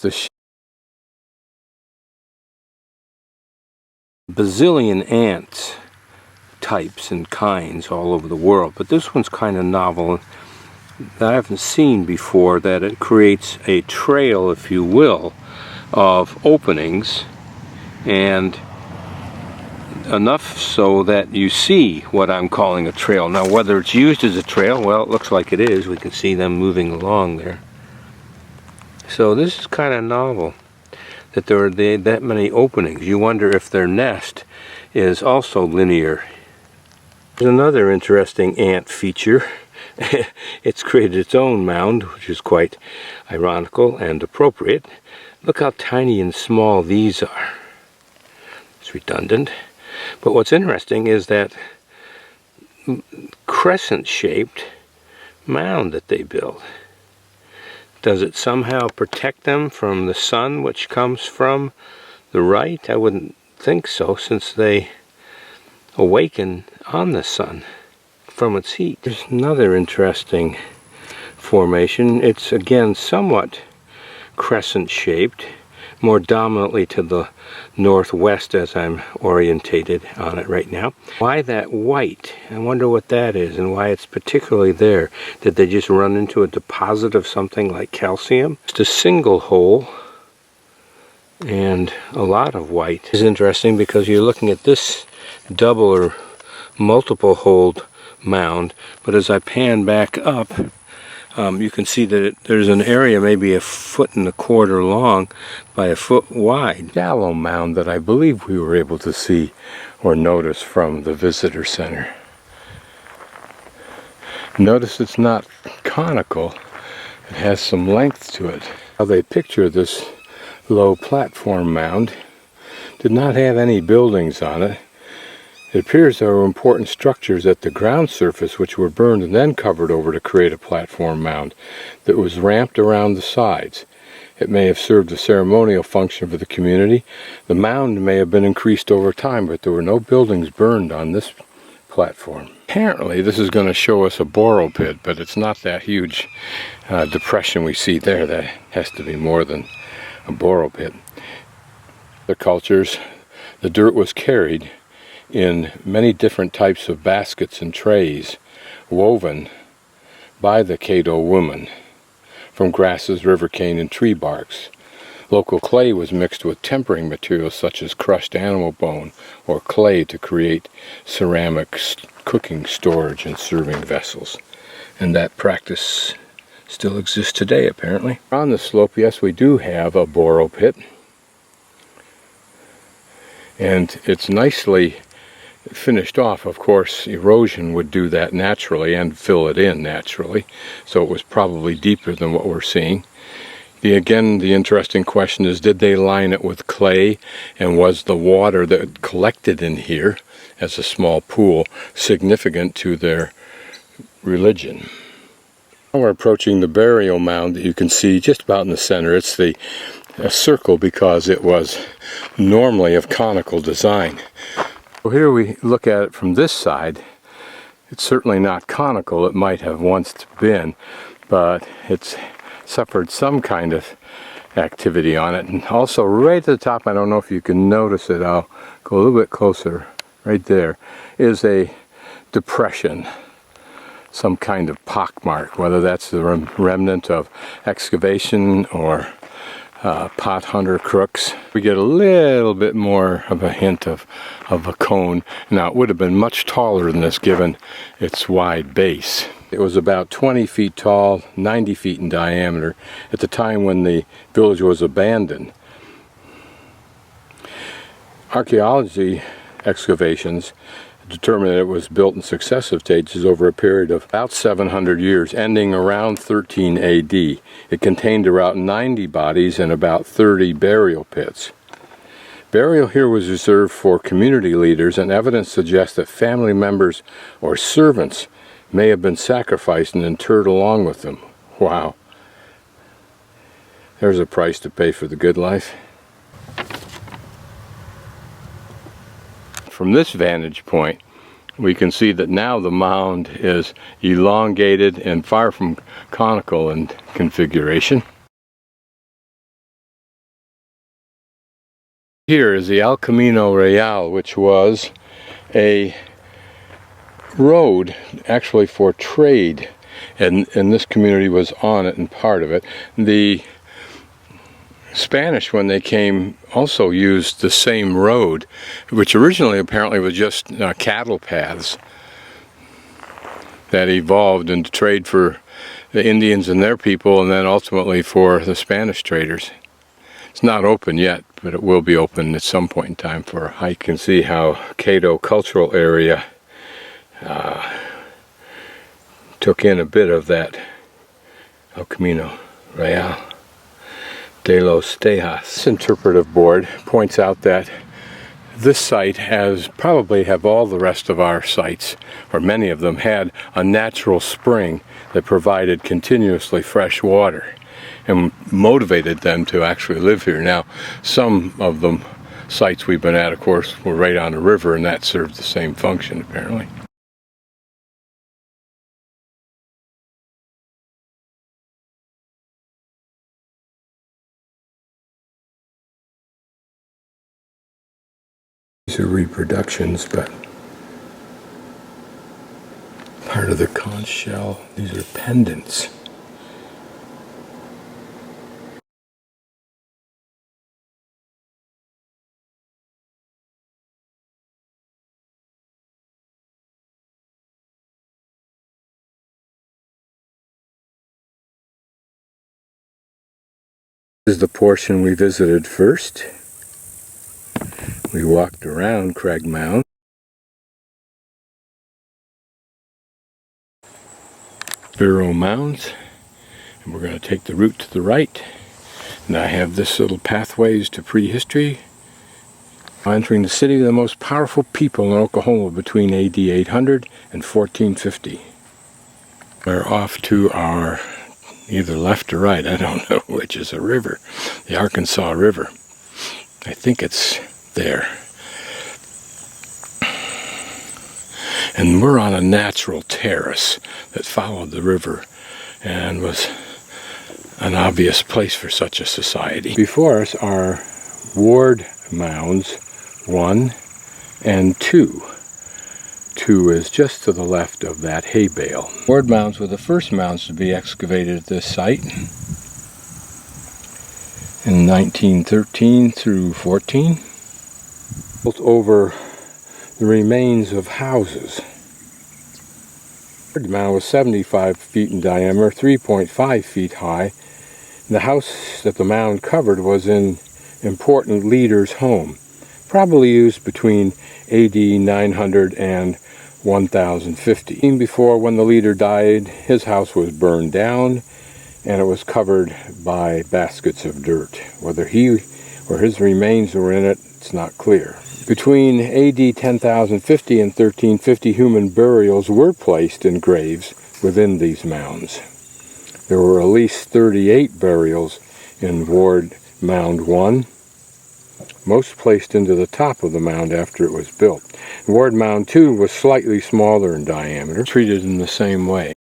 the bazillion ant types and kinds all over the world, but this one's kind of novel that I haven't seen before, that it creates a trail, if you will, of openings, and enough so that you see what I'm calling a trail. Now whether it's used as a trail, well, it looks like it is. We can see them moving along there. So this is kind of novel that there are that many openings. You wonder if their nest is also linear. There's another interesting ant feature. It's created its own mound, which is quite ironical and appropriate. Look how tiny and small these are. It's redundant. But what's interesting is that crescent-shaped mound that they build. Does it somehow protect them from the sun, which comes from the right? I wouldn't think so, since they awaken on the sun from its heat. There's another interesting formation. It's again somewhat crescent-shaped, more dominantly to the northwest as I'm orientated on it right now. Why that white? I wonder what that is and why it's particularly there. Did they just run into a deposit of something like calcium? Just a single hole and a lot of white. It's interesting because you're looking at this double or multiple holed mound, but as I pan back up, you can see that there's an area maybe 1.25 feet long by 1 foot wide. Shallow mound that I believe we were able to see or notice from the visitor center. Notice it's not conical. It has some length to it. How they picture this low platform mound did not have any buildings on it. It appears there were important structures at the ground surface which were burned and then covered over to create a platform mound that was ramped around the sides. It may have served a ceremonial function for the community. The mound may have been increased over time, but there were no buildings burned on this platform. Apparently this is going to show us a borrow pit, but it's not that huge depression we see there. That has to be more than a borrow pit. The cultures, the dirt was carried in many different types of baskets and trays woven by the Caddo women from grasses, river cane, and tree barks. Local clay was mixed with tempering materials such as crushed animal bone or clay to create ceramic cooking, storage, and serving vessels. And that practice still exists today, apparently. On the slope, yes, we do have a borrow pit. And it's nicely finished off. Of course, erosion would do that naturally and fill it in naturally, so it was probably deeper than what we're seeing. Again, the interesting question is, did they line it with clay, and was the water that collected in here as a small pool significant to their religion? Now we're approaching the burial mound that you can see just about in the center. It's a circle because it was normally of conical design. Well, here we look at it from this side. It's certainly not conical. It might have once been, but it's suffered some kind of activity on it. And also right at the top, I don't know if you can notice it, I'll go a little bit closer, right there, is a depression, some kind of pockmark, whether that's the remnant of excavation or pot hunter crooks. We get a little bit more of a hint of a cone. Now it would have been much taller than this given its wide base. It was about 20 feet tall, 90 feet in diameter at the time when the village was abandoned. Archaeology excavations determined that it was built in successive stages over a period of about 700 years, ending around 13 AD. It contained around 90 bodies and about 30 burial pits. Burial here was reserved for community leaders, and evidence suggests that family members or servants may have been sacrificed and interred along with them. Wow. There's a price to pay for the good life. From this vantage point, we can see that now the mound is elongated and far from conical in configuration. Here is the El Camino Real, which was a road actually for trade, and this community was on it and part of it. The Spanish, when they came, also used the same road, which originally apparently was just cattle paths that evolved into trade for the Indians and their people, and then ultimately for the Spanish traders. It's not open yet, but it will be open at some point in time for a hike. You can see how Caddo cultural area took in a bit of that El Camino Real de los Tejas. This interpretive board points out that this site probably have all the rest of our sites, or many of them, had a natural spring that provided continuously fresh water and motivated them to actually live here. Now, some of them sites we've been at, of course, were right on a river, and that served the same function apparently. These are reproductions, but part of the conch shell. These are pendants. This is the portion we visited first. We walked around Caddo Mound. Spiro Mounds, and we're going to take the route to the right. And I have this little pathways to prehistory, entering the city of the most powerful people in Oklahoma between AD 800 and 1450. We're off to our either left or right, I don't know which is a river, the Arkansas River. I think it's there. And we're on a natural terrace that followed the river and was an obvious place for such a society. Before us are Ward Mounds 1 and 2. 2 is just to the left of that hay bale. Ward Mounds were the first mounds to be excavated at this site in 1913 through 14. Built over the remains of houses. The mound was 75 feet in diameter, 3.5 feet high. The house that the mound covered was an important leader's home, probably used between AD 900 and 1050. Even before, when the leader died, his house was burned down and it was covered by baskets of dirt. Whether he or his remains were in it, it's not clear. Between AD 10,050 and 1350, human burials were placed in graves within these mounds. There were at least 38 burials in Ward Mound 1, most placed into the top of the mound after it was built. Ward Mound 2 was slightly smaller in diameter, treated in the same way.